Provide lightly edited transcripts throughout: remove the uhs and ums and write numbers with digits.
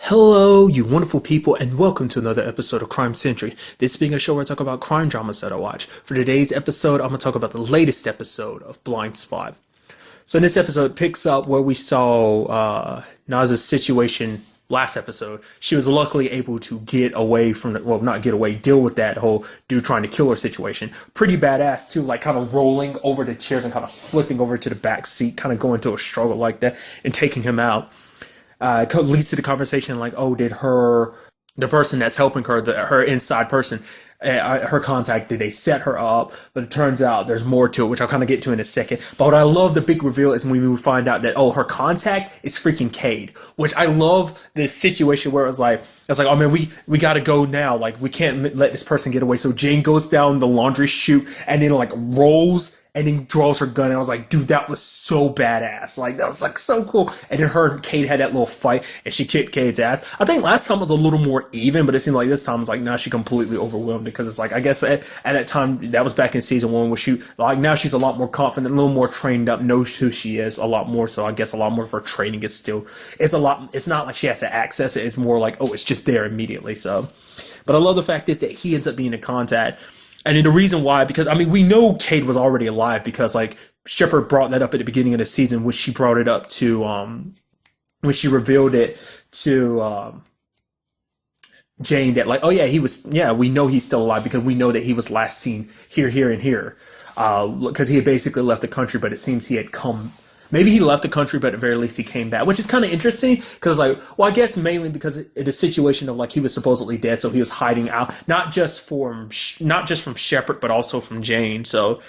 Hello, you wonderful people, and welcome to another episode of Crime Centric. This being a show where I talk about crime dramas that I watch. For today's episode, I'm going to talk about the latest episode of Blind Spot. So in this episode, it picks up where we saw Naz's situation last episode. She was luckily able to get away from, not get away, deal with that whole dude trying to kill her situation. Pretty badass too, like kind of rolling over the chairs and kind of flipping over to the back seat, kind of going to a struggle like that and taking him out. Leads to the conversation like, oh, did the person that's helping her, her inside person, her contact, did they set her up? But it turns out there's more to it, which I'll kind of get to in a second. But what I love, the big reveal, is when we find out that, oh, her contact is freaking Cade, which I love this situation where it's like, oh man, we gotta go now. Like, we can't let this person get away. So Jane goes down the laundry chute and then like rolls and then draws her gun, and I was like, dude, that was so badass. Like, that was like so cool. And then her and Cade had that little fight, and she kicked Cade's ass. I think last time was a little more even, but it seemed like this time was like, nah, she completely overwhelmed, because it's like, I guess at that time, that was back in season 1, where she, like, now she's a lot more confident, a little more trained up, knows who she is a lot more. So I guess a lot more of her training is still, it's not like she has to access it. It's more like, oh, it's just there immediately. So, but I love the fact is that he ends up being in contact. And then the reason why, because, I mean, we know Cade was already alive, because, like, Shepard brought that up at the beginning of the season, when she brought it up to, when she revealed it to, Jane, that, like, oh yeah, we know he's still alive, because we know that he was last seen here, and here. Because he had basically left the country, but it seems he had come. Maybe he left the country, but at the very least he came back, which is kind of interesting, because, like, well, I guess mainly because it a situation of, like, he was supposedly dead, so he was hiding out, not just from Shepard, but also from Jane. So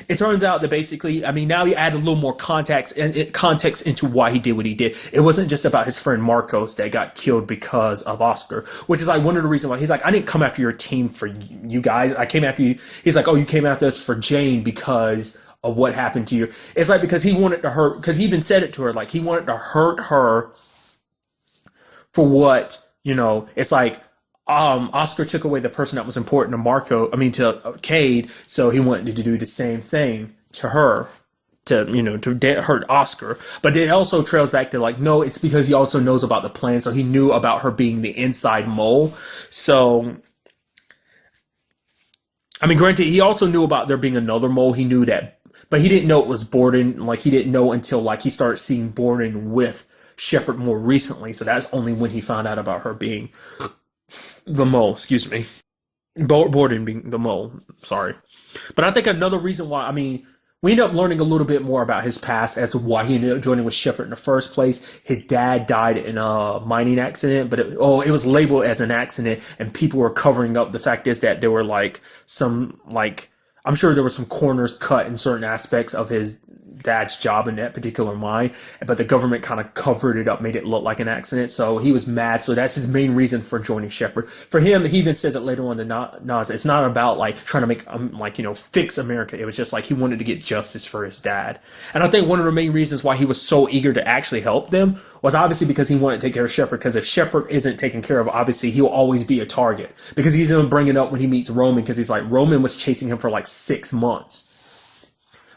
it turns out that basically, I mean, now he added a little more context into why he did what he did. It wasn't just about his friend Marcos that got killed because of Oscar, which is like one of the reasons why he's like, I didn't come after your team for you guys. I came after you. He's like, oh, you came after us for Jane because of what happened to you. It's like, because he wanted to hurt, because he even said it to her, like, he wanted to hurt her for what, it's like, Oscar took away the person that was important to Cade, so he wanted to do the same thing to her, to hurt Oscar. But it also trails back to, like, no, it's because he also knows about the plan, so he knew about her being the inside mole. So, I mean, granted, he also knew about there being another mole. He knew that, but he didn't know it was Borden. Like, he didn't know until, like, he started seeing Borden with Shepard more recently. So that's only when he found out about her being the mole. Excuse me. Borden being the mole. Sorry. But I think another reason why, I mean, we end up learning a little bit more about his past as to why he ended up joining with Shepard in the first place. His dad died in a mining accident, but it was labeled as an accident, and people were covering up. The fact is that there were, like, I'm sure there were some corners cut in certain aspects of his dad's job in that particular mine, but the government kind of covered it up, made it look like an accident. So he was mad. So that's his main reason for joining Shepard. For him, he even says it later on to Nas. It's not about, like, trying to make, fix America. It was just like he wanted to get justice for his dad. And I think one of the main reasons why he was so eager to actually help them was obviously because he wanted to take care of Shepard. Because if Shepard isn't taken care of, obviously he'll always be a target. Because he's going to bring it up when he meets Roman, because he's like, Roman was chasing him for like 6 months.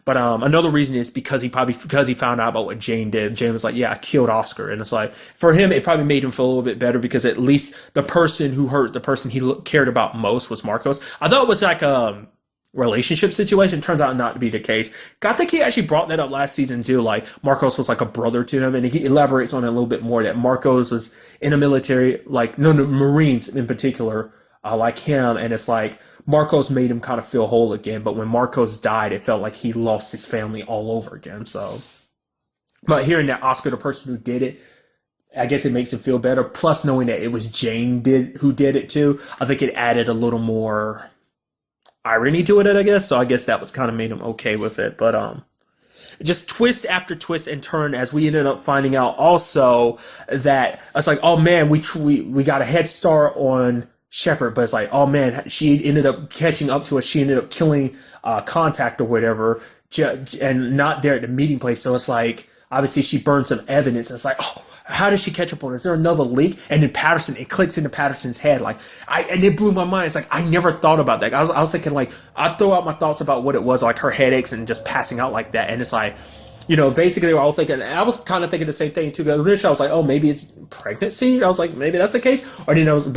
But another reason is because he found out about what Jane did. Jane was like, yeah, I killed Oscar. And it's like, for him, it probably made him feel a little bit better, because at least the person who hurt the person he cared about most was Marcos. I thought it was like a relationship situation. Turns out not to be the case. I think he actually brought that up last season too. Like, Marcos was like a brother to him, and he elaborates on it a little bit more, that Marcos was in the military, like, no, Marines in particular, like him. And it's like, Marcos made him kind of feel whole again, but when Marcos died, it felt like he lost his family all over again. So, but hearing that Oscar, the person who did it, I guess it makes him feel better. Plus, knowing that it was Jane who did it too, I think it added a little more irony to it, I guess. So I guess that was kind of made him okay with it. But just twist after twist and turn, as we ended up finding out also that it's like, oh man, we got a head start on Shepard, but it's like, oh man, she ended up catching up to us. She ended up killing Contact or whatever, and not there at the meeting place. So it's like, obviously she burned some evidence. And it's like, oh, how did she catch up on it? Is there another leak? And then Patterson, it clicks into Patterson's head. Like, and it blew my mind. It's like, I never thought about that. I was thinking, like, I throw out my thoughts about what it was, like her headaches and just passing out like that. And it's like, basically they were all thinking, and I was kind of thinking the same thing too. Initially I was like, oh, maybe it's pregnancy. I was like, maybe that's the case. But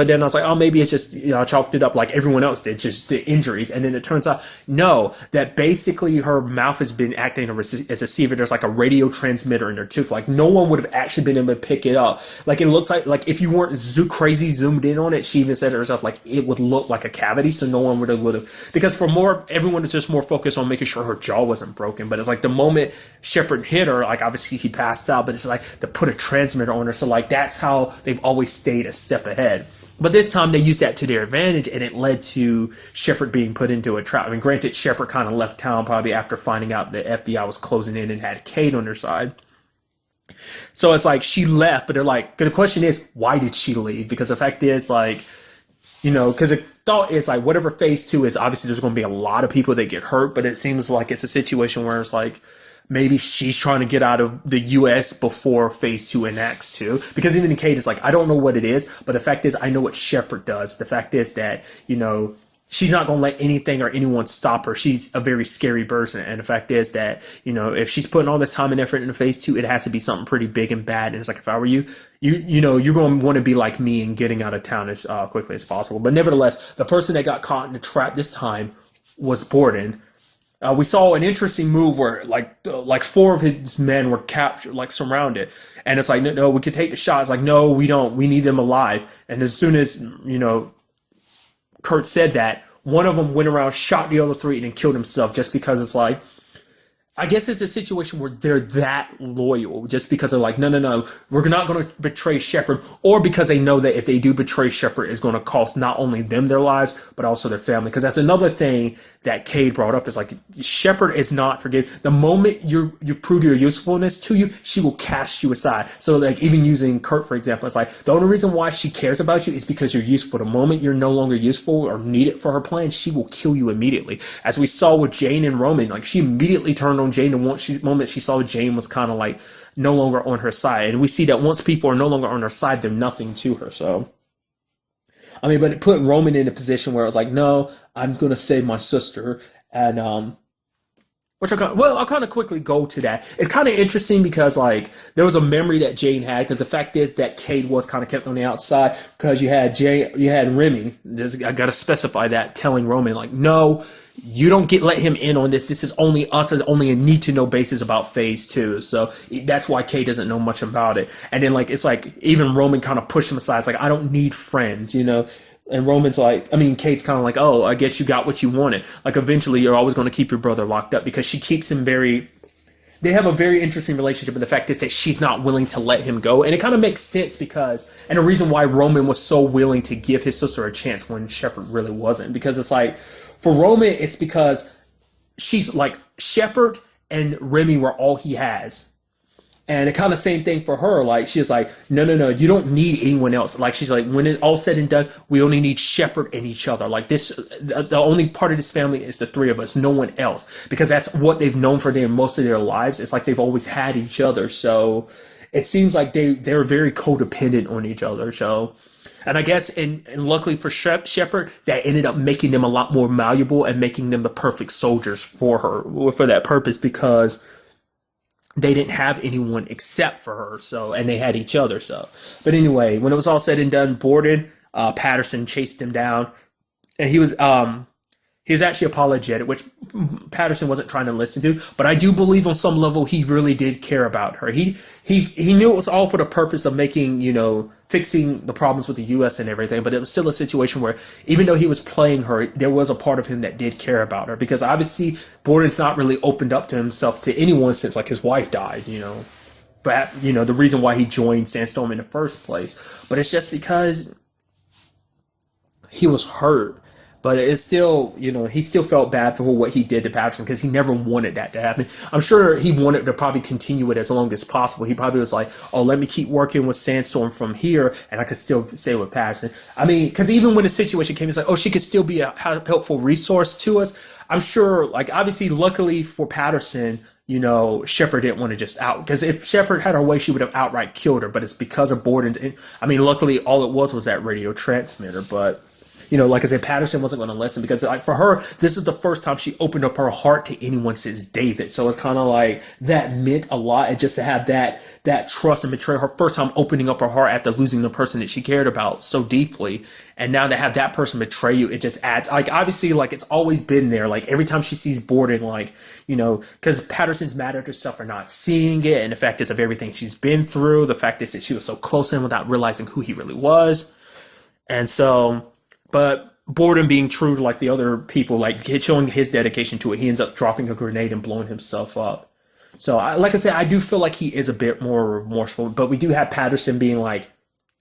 then I was like, oh, maybe it's just, I chalked it up like everyone else did, just the injuries. And then it turns out, no, that basically her mouth has been acting as a receiver. There's like a radio transmitter in her tooth. Like no one would have actually been able to pick it up. Like it looks like if you weren't crazy zoomed in on it, she even said it herself, like it would look like a cavity. So no one would have, because everyone was just more focused on making sure her jaw wasn't broken. But it's like the moment Shepard hit her, like obviously she passed out, but it's like to put a transmitter on her. So like that's how they've always stayed a step ahead. But this time they used that to their advantage, and it led to Shepard being put into a trap. I mean, granted, Shepard kind of left town probably after finding out the FBI was closing in and had Kate on their side. So it's like she left, but they're like, the question is, why did she leave? Because the fact is, like, because the thought is like, whatever phase 2 is, obviously there's going to be a lot of people that get hurt, but it seems like it's a situation where it's like, maybe she's trying to get out of the U.S. before phase 2 enacts too. Because even Kate is like, I don't know what it is, but the fact is, I know what Shepard does. The fact is that, she's not going to let anything or anyone stop her. She's a very scary person. And the fact is that, if she's putting all this time and effort into phase 2, it has to be something pretty big and bad. And it's like, if I were you, you're going to want to be like me and getting out of town as quickly as possible. But nevertheless, the person that got caught in the trap this time was Borden. We saw an interesting move where like 4 of his men were captured, like surrounded. And it's like, no, we could take the shot. It's like, no, we don't. We need them alive. And as soon as, Kurt said that, one of them went around, shot the other 3, and then killed himself just because it's like, I guess it's a situation where they're that loyal just because they're like, no, we're not going to betray Shepard, or because they know that if they do betray Shepard, it's going to cost not only them their lives, but also their family. Because that's another thing that Cade brought up is like, Shepard is not forgiving. The moment you prove your usefulness to you, she will cast you aside. So like even using Kurt, for example, it's like the only reason why she cares about you is because you're useful. The moment you're no longer useful or needed for her plan, she will kill you immediately. As we saw with Jane and Roman, like she immediately turned on Jane the moment she saw Jane was kind of like no longer on her side. And we see that once people are no longer on her side, they're nothing to her. So, I mean, but it put Roman in a position where it was like, no, I'm going to save my sister. And, I'll kind of quickly go to that. It's kind of interesting because like there was a memory that Jane had, because the fact is that Cade was kind of kept on the outside because you had Remy. I got to specify that, telling Roman like, no, you don't let him in on this. This is only us, as only a need to know basis about phase 2. So that's why Kate doesn't know much about it. And then like, it's like even Roman kind of pushed him aside. It's like, I don't need friends, And Roman's like, Kate's kind of like, oh, I guess you got what you wanted. Like eventually you're always going to keep your brother locked up, because she keeps him they have a very interesting relationship, and the fact is that she's not willing to let him go. And it kind of makes sense and the reason why Roman was so willing to give his sister a chance when Shepard really wasn't, because it's like, for Roman, it's because she's like, Shepard and Remy were all he has. And it kind of same thing for her. Like, she's like, no, you don't need anyone else. Like, she's like, when it's all said and done, we only need Shepard and each other. Like the only part of this family is the 3 of us, no one else. Because that's what they've known for most of their lives. It's like they've always had each other. So it seems like they're very codependent on each other. So, and I guess, and luckily for Shepard, that ended up making them a lot more malleable and making them the perfect soldiers for her, for that purpose, because they didn't have anyone except for her. So, and they had each other. So, but anyway, when it was all said and done, Borden, Patterson chased him down, and he was actually apologetic, which Patterson wasn't trying to listen to. But I do believe on some level he really did care about her. He knew it was all for the purpose of making, fixing the problems with the U.S. and everything. But it was still a situation where even though he was playing her, there was a part of him that did care about her. Because obviously Borden's not really opened up to himself to anyone since like his wife died, But, the reason why he joined Sandstorm in the first place. But it's just because he was hurt. But it's still, he still felt bad for what he did to Patterson, because he never wanted that to happen. I'm sure he wanted to probably continue it as long as possible. He probably was like, oh, let me keep working with Sandstorm from here, and I could still stay with Patterson. Because even when the situation came, it's like, oh, she could still be a helpful resource to us. I'm sure, like, obviously, luckily for Patterson, Shepard didn't want to just out. Because if Shepard had her way, she would have outright killed her. But it's because of Borden's. Luckily, all it was that radio transmitter. But like I said, Patterson wasn't going to listen because like for her, this is the first time she opened up her heart to anyone since David. So it's kind of like that meant a lot. And just to have that trust and betrayal, her first time opening up her heart after losing the person that she cared about so deeply. And now to have that person betray you, it just adds, like, obviously, like, it's always been there. Like, every time she sees Borden, like, because Patterson's mad at herself for not seeing it. And the fact is of everything she's been through, the fact is that she was so close to him without realizing who he really was. And so, but Borden being true to, like, the other people, like, showing his dedication to it, he ends up dropping a grenade and blowing himself up. So, like I said, I do feel like he is a bit more remorseful. But we do have Patterson being like,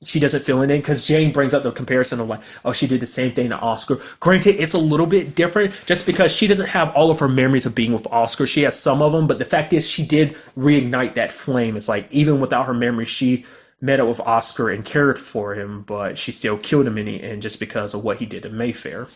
she doesn't feel anything, because Jane brings up the comparison of like, oh, she did the same thing to Oscar. Granted, it's a little bit different just because she doesn't have all of her memories of being with Oscar. She has some of them, but the fact is she did reignite that flame. It's like, even without her memories, she met up with Oscar and cared for him, but she still killed him in the end just because of what he did in Mayfair.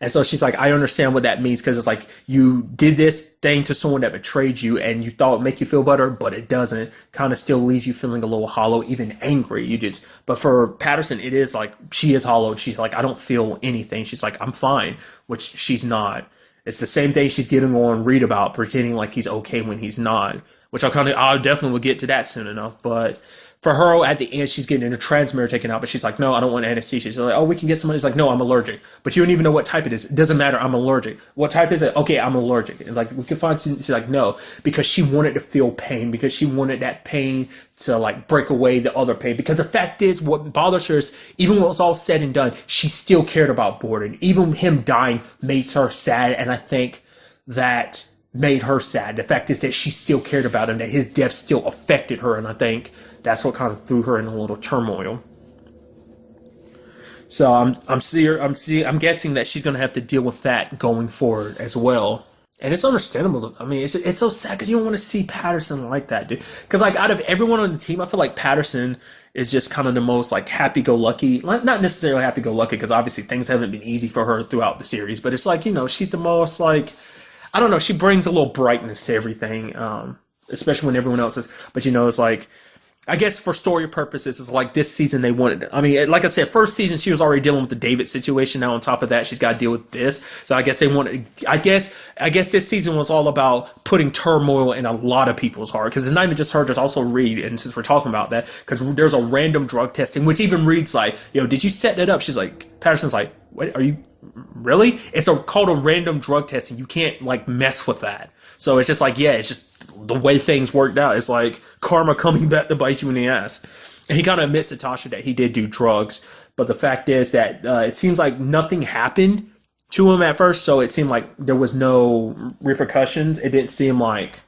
And so she's like, I understand what that means, because it's like, you did this thing to someone that betrayed you and you thought it would make you feel better, but it doesn't. Kind of still leaves you feeling a little hollow, even angry. But for Patterson, it is like, she is hollow. She's like, I don't feel anything. She's like, I'm fine, which she's not. It's the same thing she's getting on Reed about, pretending like he's okay when he's not, which I definitely will get to that soon enough. But for her, at the end, she's getting her transmitter taken out, but she's like, no, I don't want anesthesia. She's like, oh, we can get somebody. He's like, no, I'm allergic. But you don't even know what type it is. It doesn't matter. I'm allergic. What type is it? Okay, I'm allergic. And like, we can find some. She's like, no, because she wanted to feel pain, because she wanted that pain to like break away the other pain. Because the fact is, what bothers her is, even when it was all said and done, she still cared about Borden. Even him dying made her sad. And I think that made her sad. The fact is that she still cared about him, that his death still affected her. And I think that's what kind of threw her in a little turmoil. So I'm guessing that she's going to have to deal with that going forward as well. And it's understandable. I mean, it's so sad because you don't want to see Patterson like that, dude. Because like, out of everyone on the team, I feel like Patterson is just kind of the most like happy-go-lucky. Not necessarily happy-go-lucky, because obviously things haven't been easy for her throughout the series. But it's like, she's the most like, I don't know, she brings a little brightness to everything, especially when everyone else is. But it's like, I guess for story purposes, it's like this season they wanted. I mean, like I said, first season she was already dealing with the David situation. Now on top of that, she's got to deal with this. So I guess they wanted. I guess this season was all about putting turmoil in a lot of people's heart, because it's not even just her. There's also Reed, and since we're talking about that, because there's a random drug testing, which even Reed's like, "Yo, did you set that up?" She's like, Patterson's like, "What are you really?" It's called a random drug testing. You can't like mess with that. So it's just like, yeah, it's just the way things worked out. It's like karma coming back to bite you in the ass. And he kind of admits to Tasha that he did do drugs. But the fact is that it seems like nothing happened to him at first. So it seemed like there was no repercussions. It didn't seem like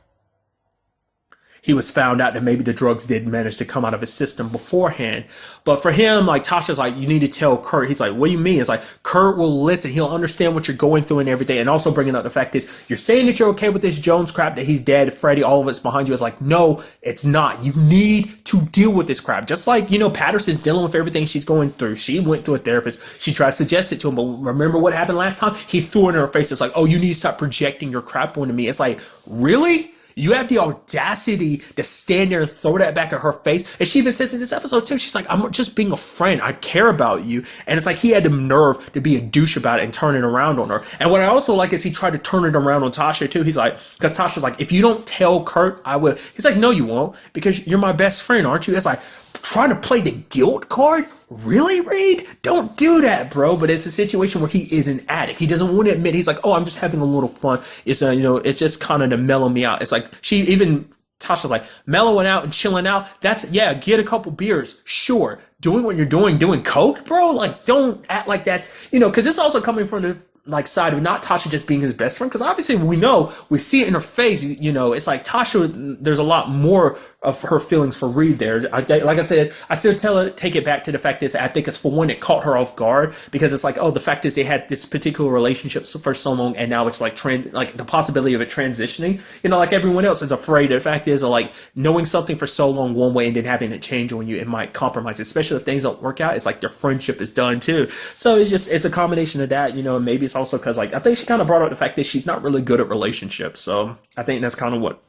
he was found out that maybe the drugs did manage to come out of his system beforehand. But for him, like, Tasha's like, you need to tell Kurt. He's like, what do you mean? It's like, Kurt will listen. He'll understand what you're going through and everything. And also bringing up the fact is, you're saying that you're okay with this Jones crap, that he's dead, Freddie, all of it's behind you. It's like, no, it's not. You need to deal with this crap. Just like, Patterson's dealing with everything she's going through. She went to a therapist. She tried to suggest it to him. But remember what happened last time? He threw it in her face. It's like, oh, you need to stop projecting your crap onto me. It's like, really? You have the audacity to stand there and throw that back at her face. And she even says in this episode too, she's like, I'm just being a friend. I care about you. And it's like he had the nerve to be a douche about it and turn it around on her. And what I also like is he tried to turn it around on Tasha too. He's like, because Tasha's like, if you don't tell Kurt, I will. He's like, no, you won't, because you're my best friend, aren't you? It's like, trying to play the guilt card? Really, Reed? Don't do that, bro. But it's a situation where he is an addict. He doesn't want to admit. He's like, oh, I'm just having a little fun. It's it's just kind of to mellow me out. It's like Tasha's like, mellowing out and chilling out. That's, yeah, get a couple beers. Sure. Doing what you're doing coke, bro? Like, don't act like that's, because it's also coming from the like side of not Tasha just being his best friend, because obviously we see it in her face. It's like Tasha, there's a lot more of her feelings for Reed there. Like I said, I still take it back to the fact is I think it's, for one, it caught her off guard, because it's like, oh, the fact is they had this particular relationship for so long, and now it's like like the possibility of it transitioning. Like everyone else is afraid. The fact is, like, knowing something for so long one way and then having it change on you, it might compromise, especially if things don't work out. It's like their friendship is done too. So it's a combination of that, and maybe it's also because, like, I think she kind of brought up the fact that she's not really good at relationships. So I think that's kind of what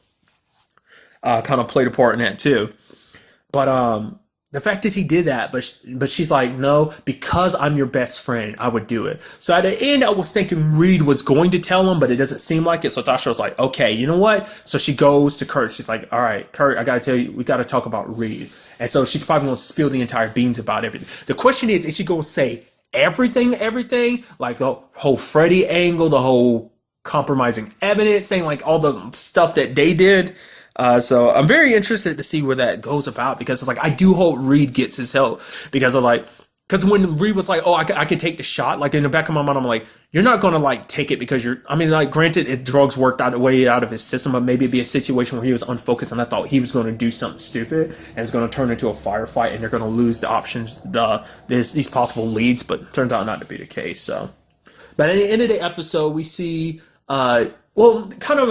kind of played a part in that too. But the fact is he did that, but she's like, no, because I'm your best friend, I would do it. So at the end, I was thinking Reed was going to tell him, but it doesn't seem like it. So Tasha was like, okay, you know what? So she goes to Kurt. She's like, all right, Kurt, I got to tell you, we got to talk about Reed. And so she's probably going to spill the entire beans about everything. The question is she going to say everything, like the whole Freddie angle, the whole compromising evidence, saying like all the stuff that they did? So I'm very interested to see where that goes about, because it's like, I do hope Reed gets his help, because of like, because when Reed was like, oh, I could take the shot, like in the back of my mind, I'm like, you're not going to like take it because I mean, like, granted, if drugs worked out way out of his system, but maybe it'd be a situation where he was unfocused and I thought he was going to do something stupid and it's going to turn into a firefight and they're going to lose the options, these possible leads, but it turns out not to be the case. So, but at the end of the episode, we see, well, kind of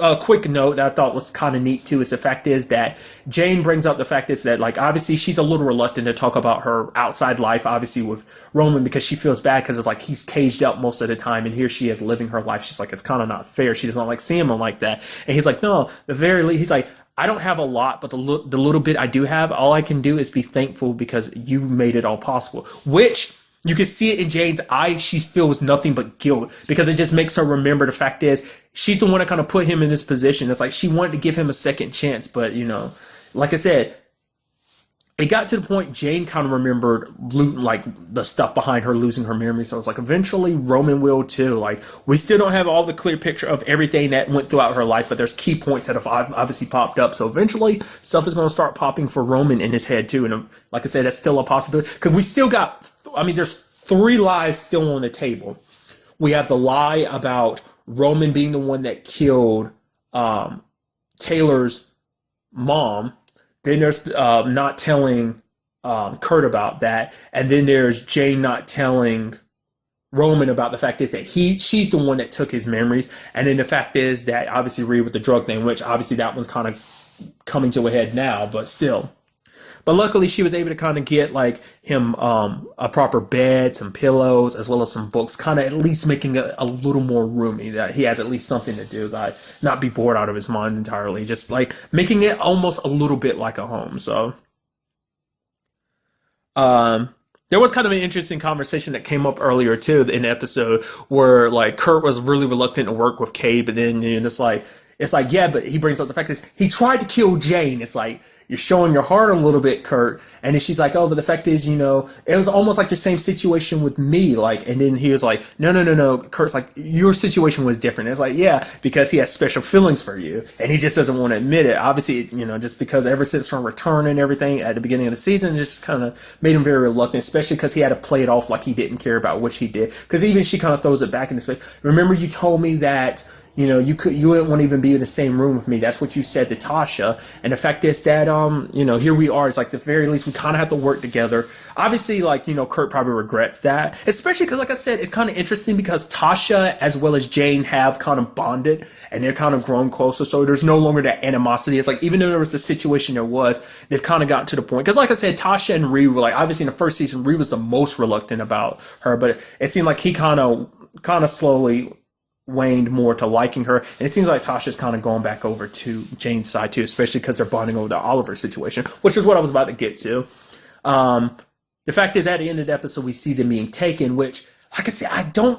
a quick note that I thought was kind of neat too is the fact is that Jane brings up the fact is that, like, obviously she's a little reluctant to talk about her outside life, obviously with Roman, because she feels bad because it's like he's caged up most of the time and here she is living her life. She's like, it's kind of not fair. She doesn't like seeing him like that. And he's like, no, the very least, he's like, I don't have a lot, but the little bit I do have, all I can do is be thankful because you made it all possible, which you can see it in Jane's eyes. She feels nothing but guilt because it just makes her remember the fact is she's the one that kind of put him in this position. It's like she wanted to give him a second chance, but you know, like I said, it got to the point Jane kind of remembered like the stuff behind her losing her memory. So it's like eventually Roman will too. Like, we still don't have all the clear picture of everything that went throughout her life, but there's key points that have obviously popped up. So eventually stuff is going to start popping for Roman in his head too. And like I said, that's still a possibility because we still got, I mean, there's 3 lies still on the table. We have the lie about Roman being the one that killed Taylor's mom. Then there's not telling Kurt about that. And then there's Jane not telling Roman about the fact is that she's the one that took his memories. And then the fact is that obviously Reed with the drug thing, which obviously that one's kind of coming to a head now, but still. But luckily she was able to kind of get like him a proper bed, some pillows, as well as some books, kind of at least making it a little more roomy, that he has at least something to do, like not be bored out of his mind entirely, just like making it almost a little bit like a home. So there was kind of an interesting conversation that came up earlier too in the episode where like Kurt was really reluctant to work with Cade, but then it's like, yeah, but he brings up the fact that he tried to kill Jane. It's like, you're showing your heart a little bit, Kurt. And then she's like, oh, but the fact is, you know, it was almost like the same situation with me. Like, and then he was like, no. Kurt's like, your situation was different. It's like, yeah, because he has special feelings for you. And he just doesn't want to admit it. Obviously, you know, just because ever since from return and everything at the beginning of the season, it just kind of made him very reluctant, especially because he had to play it off like he didn't care about what she did. Because even she kind of throws it back in his face. Remember, you told me that, you know, you wouldn't want to even be in the same room with me. That's what you said to Tasha. And the fact is that, you know, here we are. It's like, the very least, we kind of have to work together. Obviously, like, you know, Kurt probably regrets that, especially because, like I said, it's kind of interesting because Tasha as well as Jane have kind of bonded and they're kind of grown closer. So there's no longer that animosity. It's like, even though there was the situation there was, they've kind of gotten to the point. Because like I said, Tasha and Reed were like, obviously in the first season, Reed was the most reluctant about her, but it seemed like he kind of slowly waned more to liking her, and it seems like Tasha's kind of going back over to Jane's side too, especially because they're bonding over the Oliver situation, which is what I was about to get to. The fact is, at the end of the episode, we see them being taken, which, like I said,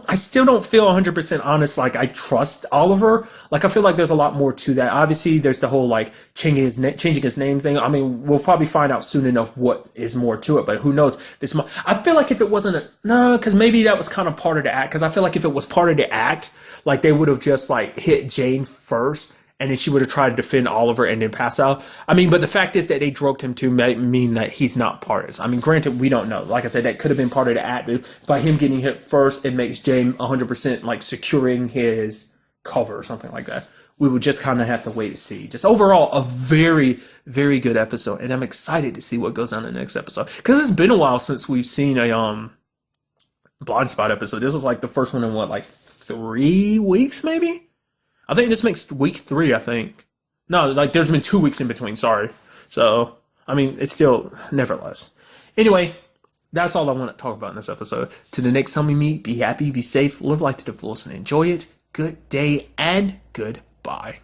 I still don't feel 100% honest. Like, I trust Oliver. Like, I feel like there's a lot more to that. Obviously, there's the whole, like, changing his name thing. I mean, we'll probably find out soon enough what is more to it, but who knows? I feel like if it wasn't because maybe that was kind of part of the act, because I feel like if it was part of the act, like, they would have just, like, hit Jane first, and then she would have tried to defend Oliver and then pass out. I mean, but the fact is that they drugged him to mean that he's not part of this. I mean, granted, we don't know. Like I said, that could have been part of the act. By him getting hit first, it makes Jane 100% like securing his cover or something like that. We would just kind of have to wait to see. Just overall, a very, very good episode. And I'm excited to see what goes on in the next episode. Because it's been a while since we've seen a Blind Spot episode. This was like the first one in what, like 3 weeks maybe? I think this makes week 3, I think. No, like there's been 2 weeks in between, sorry. So, I mean, it's still, nevertheless. Anyway, that's all I want to talk about in this episode. To the next time we meet, be happy, be safe, live life to the fullest, and enjoy it. Good day and goodbye.